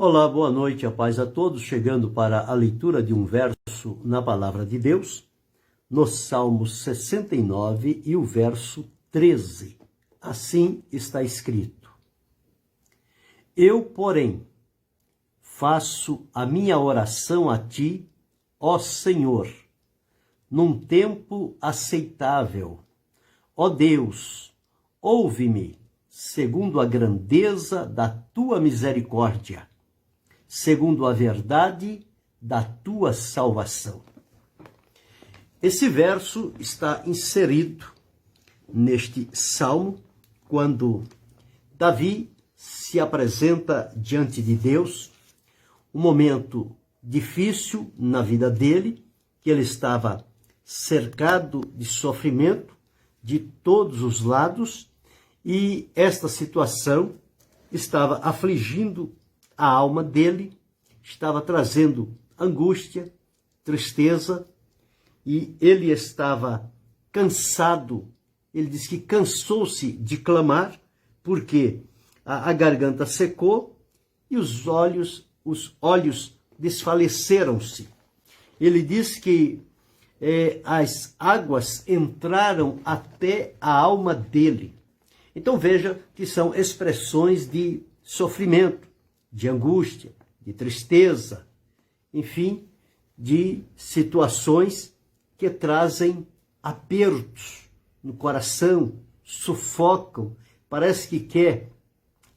Olá, boa noite, a paz a todos, chegando para a leitura de um verso na Palavra de Deus, no Salmo 69 e o verso 13. Assim está escrito: Eu, porém, faço a minha oração a ti, ó Senhor, num tempo aceitável. Ó Deus, ouve-me, segundo a grandeza da tua misericórdia, segundo a verdade da tua salvação. Esse verso está inserido neste salmo, quando Davi se apresenta diante de Deus, um momento difícil na vida dele, que ele estava cercado de sofrimento de todos os lados, e esta situação estava afligindo a alma dele, estava trazendo angústia, tristeza, e ele estava cansado. Ele diz que cansou-se de clamar, porque a garganta secou e os olhos desfaleceram-se. Ele diz que as águas entraram até a alma dele. Então veja que são expressões de sofrimento, de angústia, de tristeza, enfim, de situações que trazem apertos no coração, sufocam, parece que quer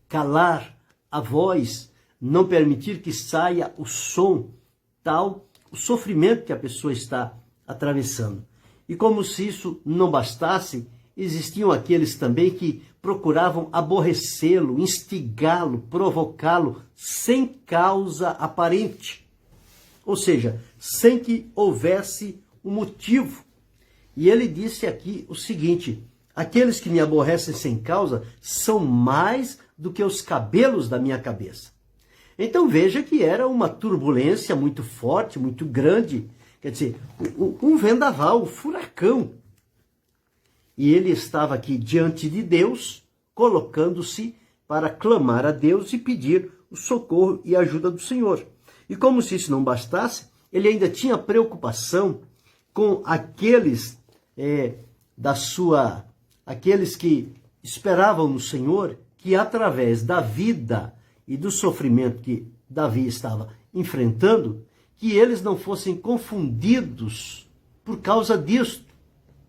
calar a voz, não permitir que saia o som, tal o sofrimento que a pessoa está atravessando. E como se isso não bastasse, existiam aqueles também que procuravam aborrecê-lo, instigá-lo, provocá-lo sem causa aparente. Ou seja, sem que houvesse um motivo. E ele disse aqui o seguinte: aqueles que me aborrecem sem causa são mais do que os cabelos da minha cabeça. Então veja que era uma turbulência muito forte, muito grande, quer dizer, um vendaval, um furacão. E ele estava aqui diante de Deus, colocando-se para clamar a Deus e pedir o socorro e a ajuda do Senhor. E como se isso não bastasse, ele ainda tinha preocupação com aqueles aqueles que esperavam no Senhor, que através da vida e do sofrimento que Davi estava enfrentando, que eles não fossem confundidos por causa disto,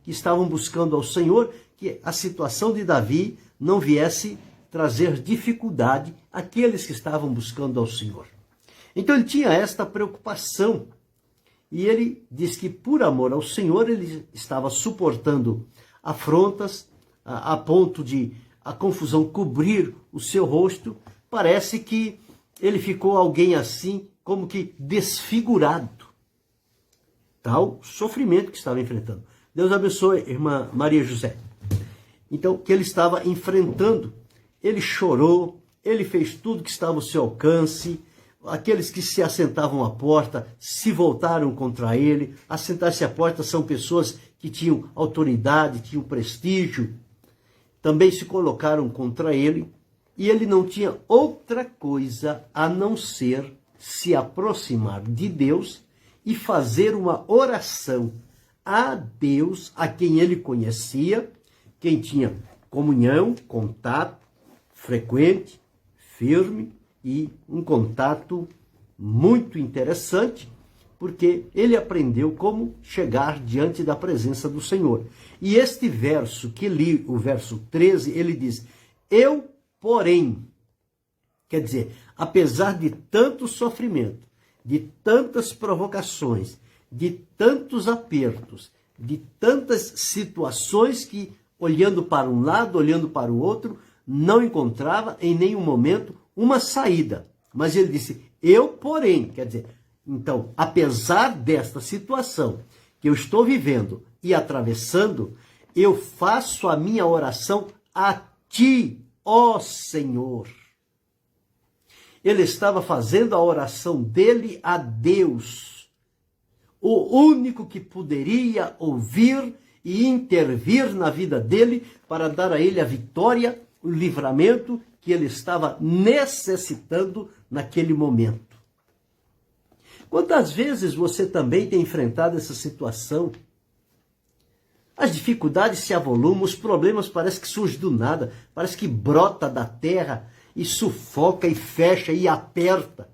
que estavam buscando ao Senhor, que a situação de Davi não viesse trazer dificuldade àqueles que estavam buscando ao Senhor. Então ele tinha esta preocupação, e ele diz que por amor ao Senhor ele estava suportando afrontas a ponto de a confusão cobrir o seu rosto. Parece que ele ficou alguém assim, como que desfigurado. Tal sofrimento que estava enfrentando. Deus abençoe, irmã Maria José. Então, que ele estava enfrentando, ele chorou, ele fez tudo que estava ao seu alcance. Aqueles que se assentavam à porta se voltaram contra ele. Assentar-se à porta são pessoas que tinham autoridade, tinham prestígio. Também se colocaram contra ele. E ele não tinha outra coisa a não ser se aproximar de Deus e fazer uma oração a Deus, a quem ele conhecia, quem tinha comunhão, contato frequente, firme e um contato muito interessante, porque ele aprendeu como chegar diante da presença do Senhor. E este verso que li, o verso 13, ele diz: eu, porém, quer dizer, apesar de tanto sofrimento, de tantas provocações, de tantos apertos, de tantas situações que, olhando para um lado, olhando para o outro, não encontrava em nenhum momento uma saída. Mas ele disse: eu, porém, quer dizer, então, apesar desta situação que eu estou vivendo e atravessando, eu faço a minha oração a ti, ó Senhor. Ele estava fazendo a oração dele a Deus, o único que poderia ouvir e intervir na vida dele para dar a ele a vitória, o livramento que ele estava necessitando naquele momento. Quantas vezes você também tem enfrentado essa situação? As dificuldades se avolumam, os problemas parece que surgem do nada, parece que brota da terra e sufoca e fecha e aperta.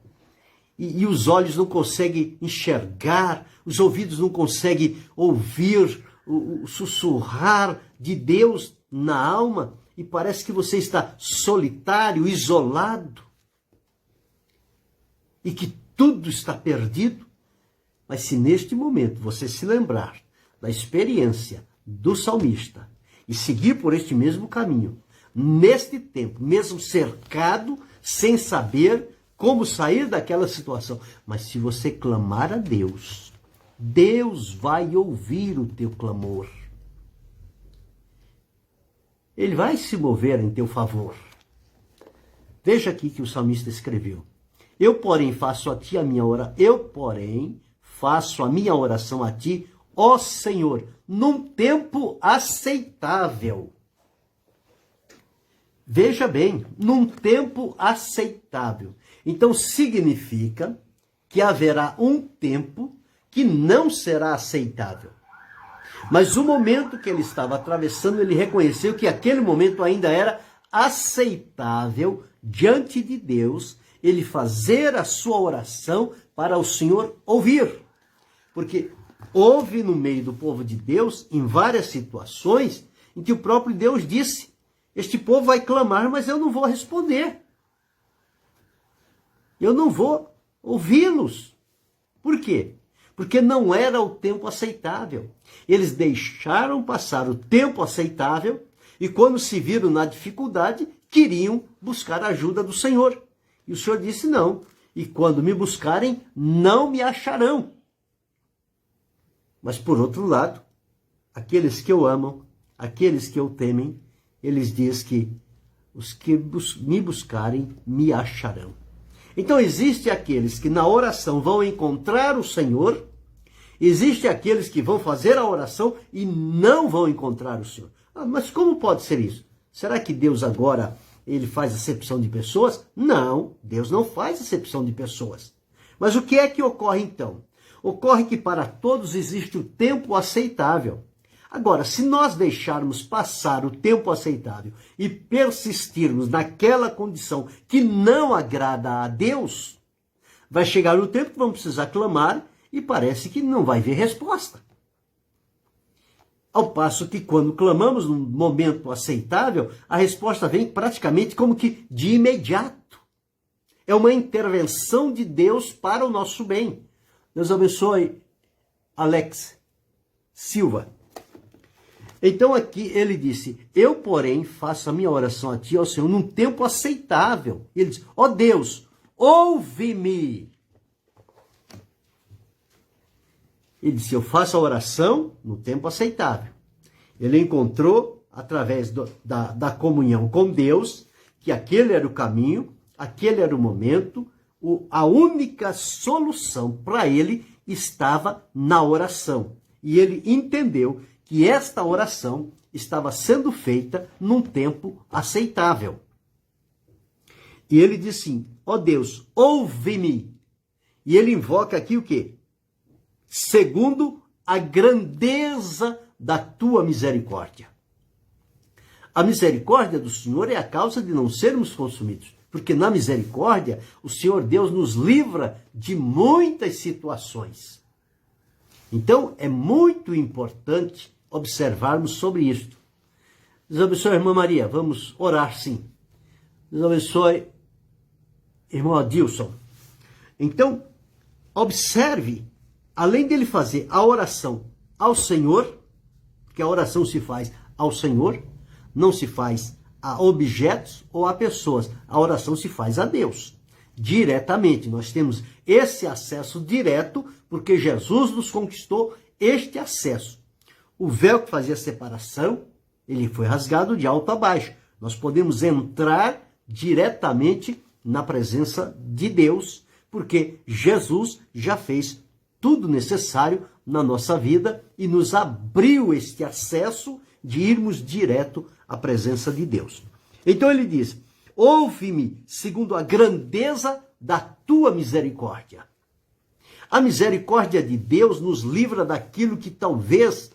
E os olhos não conseguem enxergar, os ouvidos não conseguem ouvir o sussurrar de Deus na alma e parece que você está solitário, isolado e que tudo está perdido. Mas se neste momento você se lembrar da experiência do salmista e seguir por este mesmo caminho, neste tempo, mesmo cercado, sem saber como sair daquela situação, mas se você clamar a Deus, Deus vai ouvir o teu clamor. Ele vai se mover em teu favor. Veja aqui que o salmista escreveu: Eu, porém, faço a minha oração a ti, ó Senhor, num tempo aceitável. Veja bem, num tempo aceitável. Então significa que haverá um tempo que não será aceitável. Mas o momento que ele estava atravessando, ele reconheceu que aquele momento ainda era aceitável diante de Deus, ele fazer a sua oração para o Senhor ouvir. Porque houve no meio do povo de Deus, em várias situações, em que o próprio Deus disse: este povo vai clamar, mas eu não vou responder. Eu não vou ouvi-los. Por quê? Porque não era o tempo aceitável. Eles deixaram passar o tempo aceitável e quando se viram na dificuldade, queriam buscar a ajuda do Senhor. E o Senhor disse: não. E quando me buscarem, não me acharão. Mas por outro lado, aqueles que eu amam, aqueles que eu temem, eles dizem que os que me buscarem, me acharão. Então, existe aqueles que na oração vão encontrar o Senhor, existe aqueles que vão fazer a oração e não vão encontrar o Senhor. Mas como pode ser isso? Será que Deus agora, ele faz acepção de pessoas? Não, Deus não faz acepção de pessoas. Mas o que é que ocorre então? Ocorre que para todos existe o tempo aceitável. Agora, se nós deixarmos passar o tempo aceitável e persistirmos naquela condição que não agrada a Deus, vai chegar o tempo que vamos precisar clamar e parece que não vai haver resposta. Ao passo que quando clamamos num momento aceitável, a resposta vem praticamente como que de imediato. É uma intervenção de Deus para o nosso bem. Deus abençoe, Alex Silva. Então aqui ele disse: eu, porém, faço a minha oração a ti, ó Senhor, num tempo aceitável. E ele diz: ó Deus, ouve-me. Ele disse: eu faço a oração no tempo aceitável. Ele encontrou, através da comunhão com Deus, que aquele era o caminho, aquele era o momento, a única solução para ele estava na oração. E ele entendeu que esta oração estava sendo feita num tempo aceitável. E ele diz assim: ó Deus, ouve-me. E ele invoca aqui o quê? Segundo a grandeza da tua misericórdia. A misericórdia do Senhor é a causa de não sermos consumidos. Porque na misericórdia, o Senhor Deus nos livra de muitas situações. Então, é muito importante observarmos sobre isto. Deus abençoe, irmã Maria. Vamos orar, sim. Deus abençoe, irmão Adilson. Então, observe, além dele fazer a oração ao Senhor, porque a oração se faz ao Senhor, não se faz a objetos ou a pessoas. A oração se faz a Deus, diretamente. Nós temos esse acesso direto, porque Jesus nos conquistou este acesso. O véu que fazia separação, ele foi rasgado de alto a baixo. Nós podemos entrar diretamente na presença de Deus, porque Jesus já fez tudo necessário na nossa vida e nos abriu este acesso de irmos direto à presença de Deus. Então ele diz: ouve-me segundo a grandeza da tua misericórdia. A misericórdia de Deus nos livra daquilo que talvez,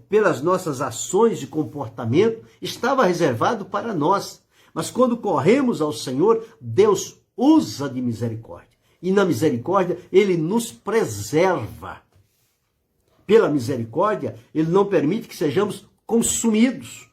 pelas nossas ações e comportamento, estava reservado para nós. Mas quando corremos ao Senhor, Deus usa de misericórdia. E na misericórdia, Ele nos preserva. Pela misericórdia, Ele não permite que sejamos consumidos.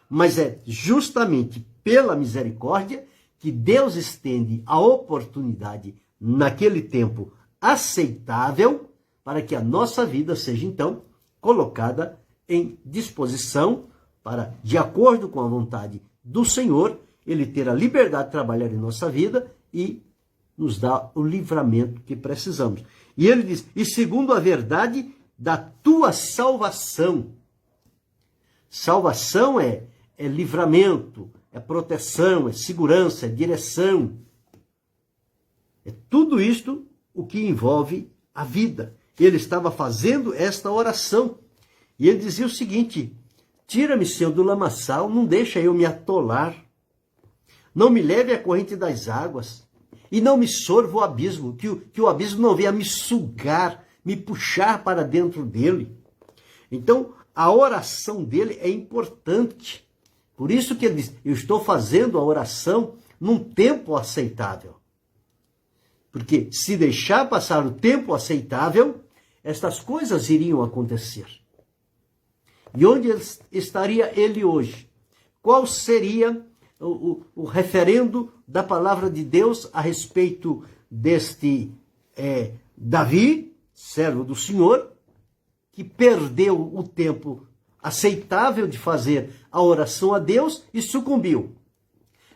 Mas é justamente pela misericórdia que Deus estende a oportunidade, naquele tempo aceitável, para que a nossa vida seja, então, colocada em disposição para, de acordo com a vontade do Senhor, Ele ter a liberdade de trabalhar em nossa vida e nos dar o livramento que precisamos. E Ele diz, e segundo a verdade da tua salvação. Salvação é livramento, é proteção, é segurança, é direção. É tudo isto o que envolve a vida. Ele estava fazendo esta oração. E ele dizia o seguinte, tira-me, Senhor, do lamaçal, não deixa eu me atolar. Não me leve à corrente das águas. E não me sorva o abismo, que o abismo não venha me sugar, me puxar para dentro dele. Então, a oração dele é importante. Por isso que ele diz, eu estou fazendo a oração num tempo aceitável. Porque se deixar passar o tempo aceitável, estas coisas iriam acontecer. E onde estaria ele hoje? Qual seria o referendo da palavra de Deus a respeito deste Davi, servo do Senhor, que perdeu o tempo aceitável de fazer a oração a Deus e sucumbiu.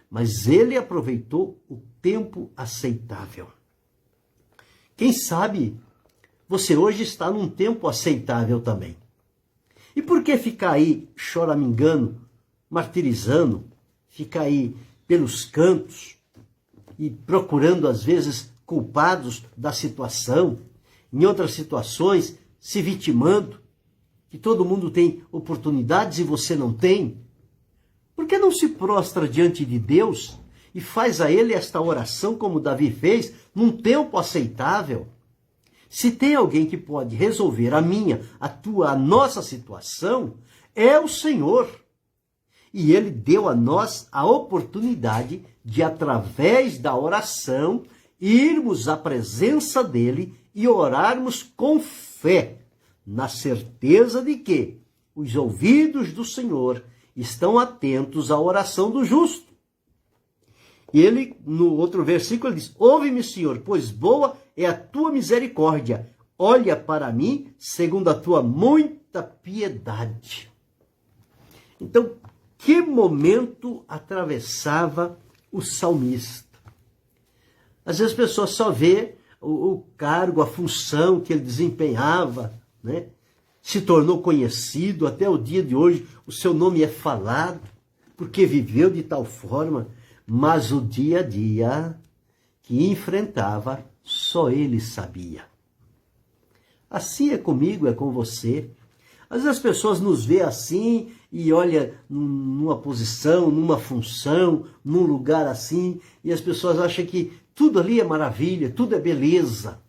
Mas ele aproveitou o tempo aceitável. Quem sabe você hoje está num tempo aceitável também. E por que ficar aí choramingando, martirizando, ficar aí pelos cantos e procurando às vezes culpados da situação, em outras situações se vitimando, que todo mundo tem oportunidades e você não tem? Por que não se prostra diante de Deus e faz a Ele esta oração como Davi fez, num tempo aceitável? Se tem alguém que pode resolver a minha, a tua, a nossa situação, é o Senhor. E Ele deu a nós a oportunidade de, através da oração, irmos à presença dEle e orarmos com fé, na certeza de que os ouvidos do Senhor estão atentos à oração do justo. E ele, no outro versículo, ele diz, ouve-me, Senhor, pois boa é a tua misericórdia. Olha para mim segundo a tua muita piedade. Então, que momento atravessava o salmista? Às vezes as pessoas só vê o cargo, a função que ele desempenhava, né? Se tornou conhecido, até o dia de hoje o seu nome é falado, porque viveu de tal forma, mas o dia a dia que enfrentava, só ele sabia. Assim é comigo, é com você. Às vezes as pessoas nos veem assim e olham numa posição, numa função, num lugar assim, e as pessoas acham que tudo ali é maravilha, tudo é beleza.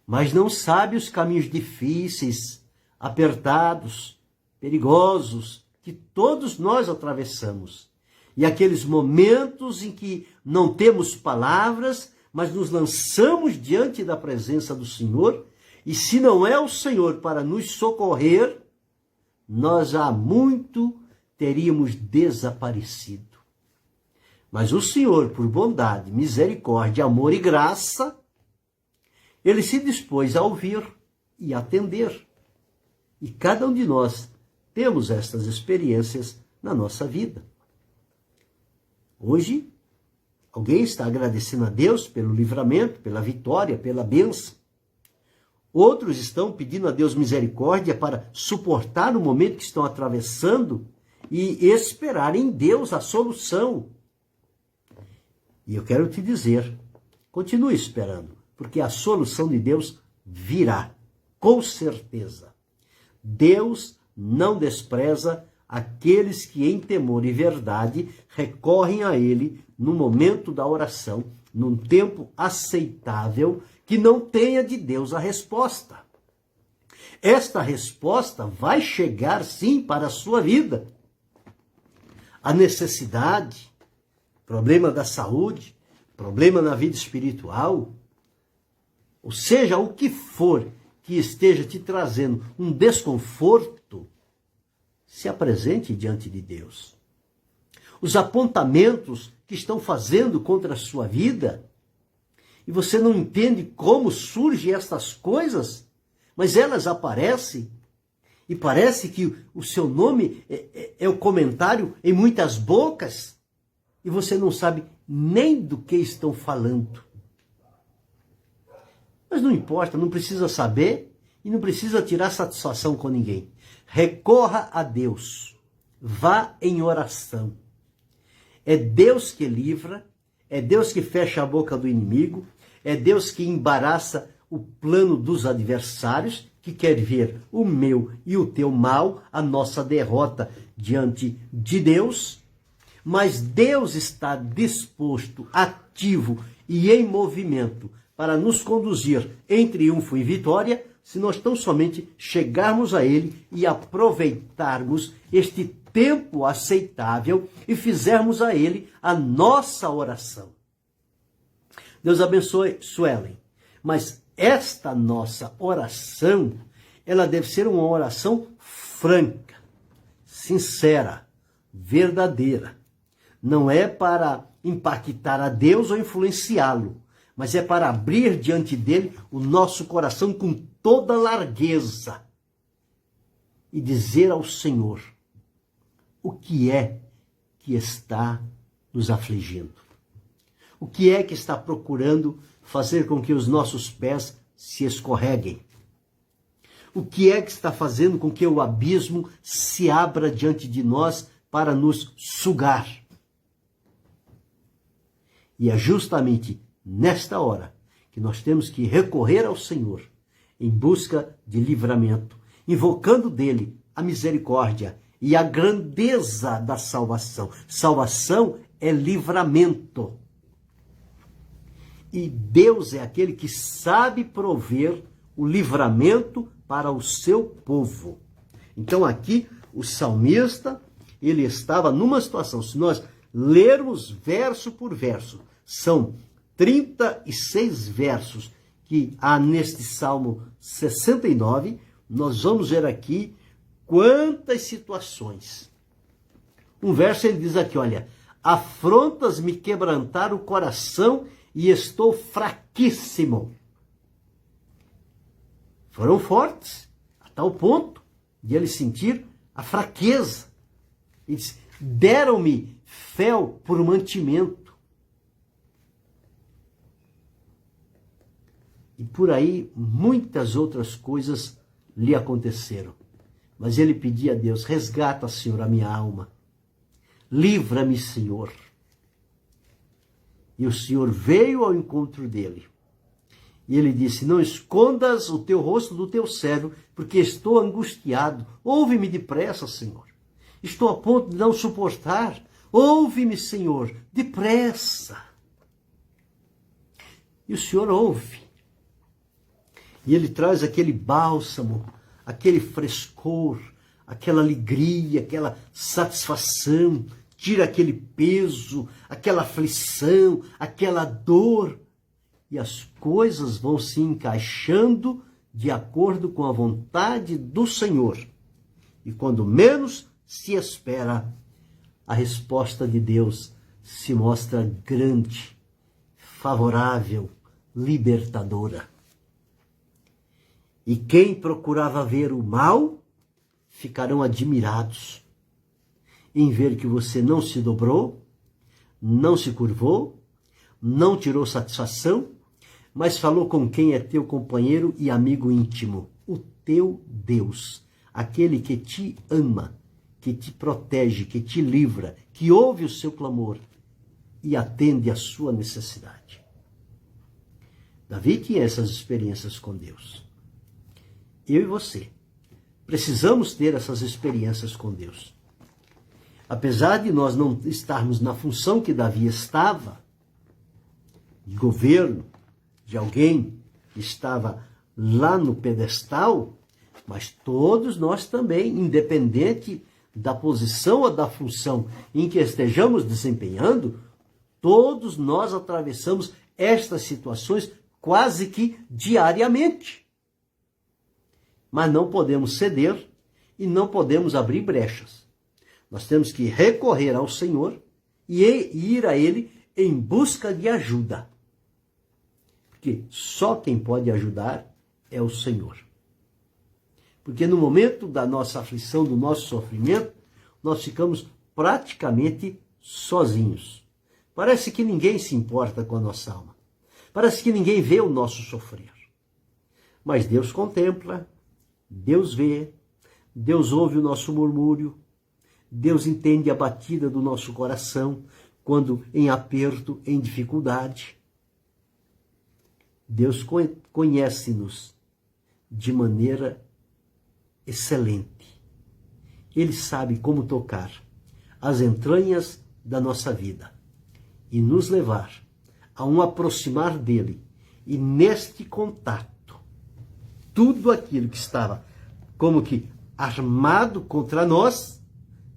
Mas não sabe os caminhos difíceis, apertados, perigosos, que todos nós atravessamos. E aqueles momentos em que não temos palavras, mas nos lançamos diante da presença do Senhor, e se não é o Senhor para nos socorrer, nós há muito teríamos desaparecido. Mas o Senhor, por bondade, misericórdia, amor e graça, Ele se dispôs a ouvir e atender. E cada um de nós temos estas experiências na nossa vida. Hoje, alguém está agradecendo a Deus pelo livramento, pela vitória, pela bênção. Outros estão pedindo a Deus misericórdia para suportar o momento que estão atravessando e esperar em Deus a solução. E eu quero te dizer, continue esperando, porque a solução de Deus virá, com certeza. Deus não despreza aqueles que em temor e verdade recorrem a ele no momento da oração, num tempo aceitável, que não tenha de Deus a resposta. Esta resposta vai chegar sim para a sua vida. A necessidade, problema da saúde, problema na vida espiritual, ou seja, o que for que esteja te trazendo um desconforto, se apresente diante de Deus. Os apontamentos que estão fazendo contra a sua vida, e você não entende como surgem estas coisas, mas elas aparecem, e parece que o seu nome é o comentário em muitas bocas, e você não sabe nem do que estão falando. Mas não importa, não precisa saber e não precisa tirar satisfação com ninguém. Recorra a Deus, vá em oração. É Deus que livra, é Deus que fecha a boca do inimigo, é Deus que embaraça o plano dos adversários, que quer ver o meu e o teu mal, a nossa derrota diante de Deus. Mas Deus está disposto, ativo e em movimento para nos conduzir em triunfo e vitória, se nós tão somente chegarmos a Ele e aproveitarmos este tempo aceitável e fizermos a Ele a nossa oração. Deus abençoe Suelen, mas esta nossa oração, ela deve ser uma oração franca, sincera, verdadeira. Não é para impactar a Deus ou influenciá-lo, mas é para abrir diante dele o nosso coração com toda largueza e dizer ao Senhor o que é que está nos afligindo. O que é que está procurando fazer com que os nossos pés se escorreguem? O que é que está fazendo com que o abismo se abra diante de nós para nos sugar? E é justamente nesta hora que nós temos que recorrer ao Senhor em busca de livramento, invocando dele a misericórdia e a grandeza da salvação. Salvação é livramento. E Deus é aquele que sabe prover o livramento para o seu povo. Então aqui o salmista, ele estava numa situação, se nós lermos verso por verso, são 36 versos que há neste Salmo 69, nós vamos ver aqui quantas situações. Um verso ele diz aqui, olha, afrontas me quebrantaram o coração e estou fraquíssimo. Foram fortes, a tal ponto de ele sentir a fraqueza. Ele diz, deram-me fel por mantimento. E por aí muitas outras coisas lhe aconteceram. Mas ele pedia a Deus, resgata, Senhor, a minha alma. Livra-me, Senhor. E o Senhor veio ao encontro dele. E ele disse, não escondas o teu rosto do teu servo, porque estou angustiado. Ouve-me depressa, Senhor. Estou a ponto de não suportar. Ouve-me, Senhor, depressa. E o Senhor ouve. E ele traz aquele bálsamo, aquele frescor, aquela alegria, aquela satisfação, tira aquele peso, aquela aflição, aquela dor. E as coisas vão se encaixando de acordo com a vontade do Senhor. E quando menos se espera, a resposta de Deus se mostra grande, favorável, libertadora. E quem procurava ver o mal, ficarão admirados em ver que você não se dobrou, não se curvou, não tirou satisfação, mas falou com quem é teu companheiro e amigo íntimo, o teu Deus, aquele que te ama, que te protege, que te livra, que ouve o seu clamor e atende à sua necessidade. Davi tinha essas experiências com Deus. Eu e você precisamos ter essas experiências com Deus. Apesar de nós não estarmos na função que Davi estava, de governo, de alguém que estava lá no pedestal, mas todos nós também, independente da posição ou da função em que estejamos desempenhando, todos nós atravessamos estas situações quase que diariamente. Mas não podemos ceder e não podemos abrir brechas. Nós temos que recorrer ao Senhor e ir a Ele em busca de ajuda. Porque só quem pode ajudar é o Senhor. Porque no momento da nossa aflição, do nosso sofrimento, nós ficamos praticamente sozinhos. Parece que ninguém se importa com a nossa alma. Parece que ninguém vê o nosso sofrer. Mas Deus contempla, Deus vê, Deus ouve o nosso murmúrio, Deus entende a batida do nosso coração quando em aperto, em dificuldade. Deus conhece-nos de maneira excelente. Ele sabe como tocar as entranhas da nossa vida e nos levar a um aproximar dele. E neste contato, tudo aquilo que estava como que armado contra nós,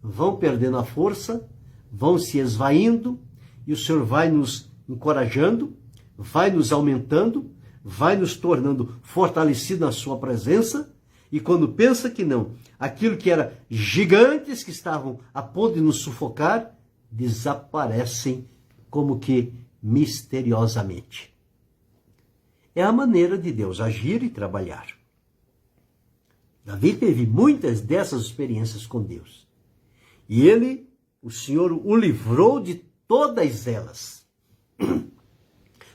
vão perdendo a força, vão se esvaindo, e o Senhor vai nos encorajando, vai nos aumentando, vai nos tornando fortalecido na sua presença, e quando pensa que não, aquilo que era gigantes que estavam a ponto de nos sufocar, desaparecem como que misteriosamente. É a maneira de Deus agir e trabalhar. Davi teve muitas dessas experiências com Deus. E ele, o Senhor, o livrou de todas elas.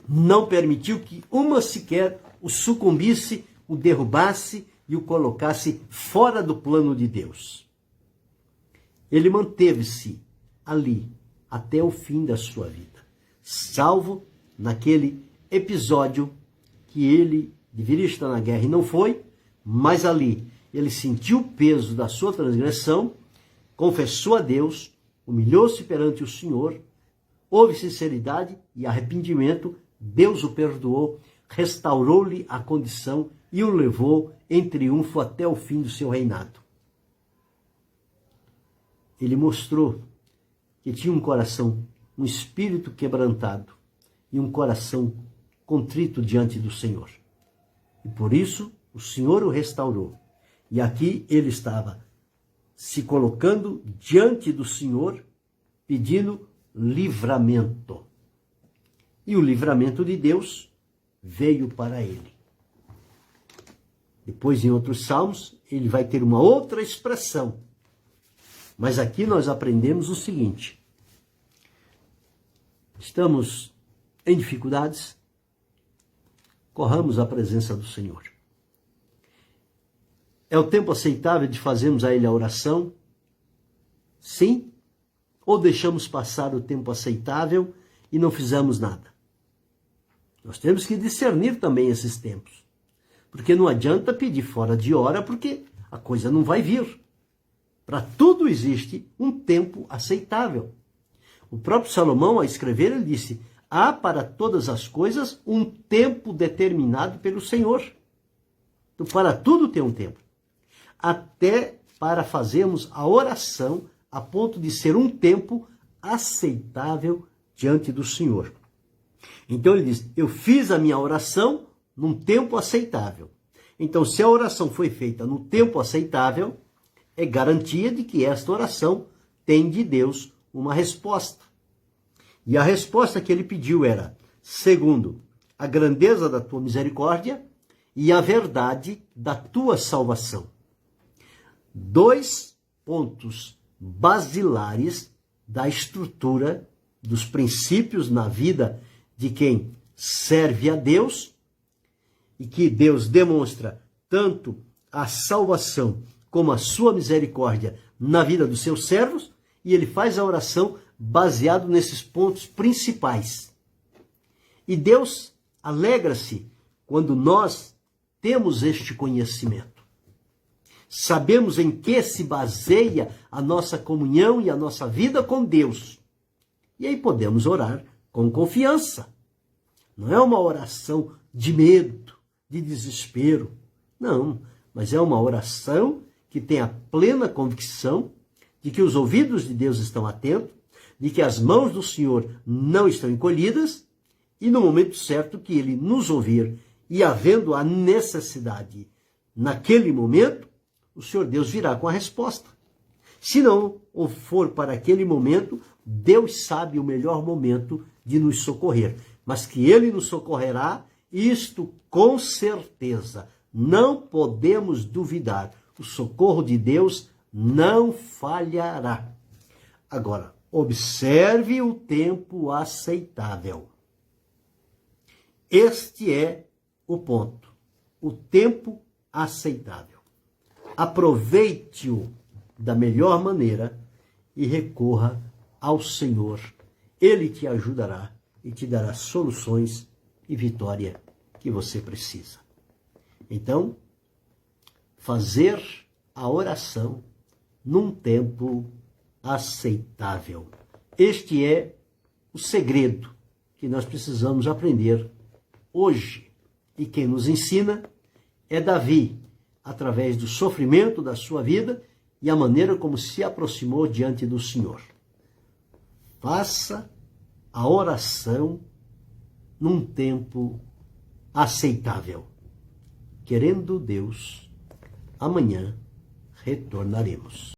Não permitiu que uma sequer o sucumbisse, o derrubasse e o colocasse fora do plano de Deus. Ele manteve-se ali até o fim da sua vida, salvo naquele episódio que ele deveria estar na guerra e não foi, mas ali ele sentiu o peso da sua transgressão, confessou a Deus, humilhou-se perante o Senhor, houve sinceridade e arrependimento, Deus o perdoou, restaurou-lhe a condição e o levou em triunfo até o fim do seu reinado. Ele mostrou que tinha um coração, um espírito quebrantado e um coração contrito diante do Senhor. E por isso o Senhor o restaurou. E aqui ele estava se colocando diante do Senhor, pedindo livramento. E o livramento de Deus veio para ele. Depois, em outros salmos, ele vai ter uma outra expressão. Mas aqui nós aprendemos o seguinte: estamos em dificuldades, corramos à presença do Senhor. É o tempo aceitável de fazermos a Ele a oração? Sim? Ou deixamos passar o tempo aceitável e não fizemos nada? Nós temos que discernir também esses tempos. Porque não adianta pedir fora de hora, porque a coisa não vai vir. Para tudo existe um tempo aceitável. O próprio Salomão, ao escrever, ele disse: há para todas as coisas um tempo determinado pelo Senhor. Então, para tudo tem um tempo. Até para fazermos a oração a ponto de ser um tempo aceitável diante do Senhor. Então ele diz: eu fiz a minha oração num tempo aceitável. Então, se a oração foi feita no tempo aceitável, é garantia de que esta oração tem de Deus uma resposta. E a resposta que ele pediu era: segundo a grandeza da tua misericórdia e a verdade da tua salvação. 2 pontos basilares da estrutura dos princípios na vida de quem serve a Deus, e que Deus demonstra tanto a salvação como a sua misericórdia na vida dos seus servos, e ele faz a oração baseado nesses pontos principais. E Deus alegra-se quando nós temos este conhecimento. Sabemos em que se baseia a nossa comunhão e a nossa vida com Deus. E aí podemos orar com confiança. Não é uma oração de medo, de desespero. Não, mas é uma oração que tem a plena convicção de que os ouvidos de Deus estão atentos, de que as mãos do Senhor não estão encolhidas, e no momento certo que Ele nos ouvir, e havendo a necessidade naquele momento, o Senhor Deus virá com a resposta. Se não for para aquele momento, Deus sabe o melhor momento de nos socorrer. Mas que Ele nos socorrerá, isto com certeza. Não podemos duvidar. O socorro de Deus não falhará. Agora, observe o tempo aceitável. Este é o ponto. O tempo aceitável. Aproveite-o da melhor maneira e recorra ao Senhor. Ele te ajudará e te dará soluções e vitória que você precisa. Então, fazer a oração num tempo aceitável. Este é o segredo que nós precisamos aprender hoje. E quem nos ensina é Davi, através do sofrimento da sua vida e a maneira como se aproximou diante do Senhor. Faça a oração num tempo aceitável. Querendo Deus, amanhã retornaremos.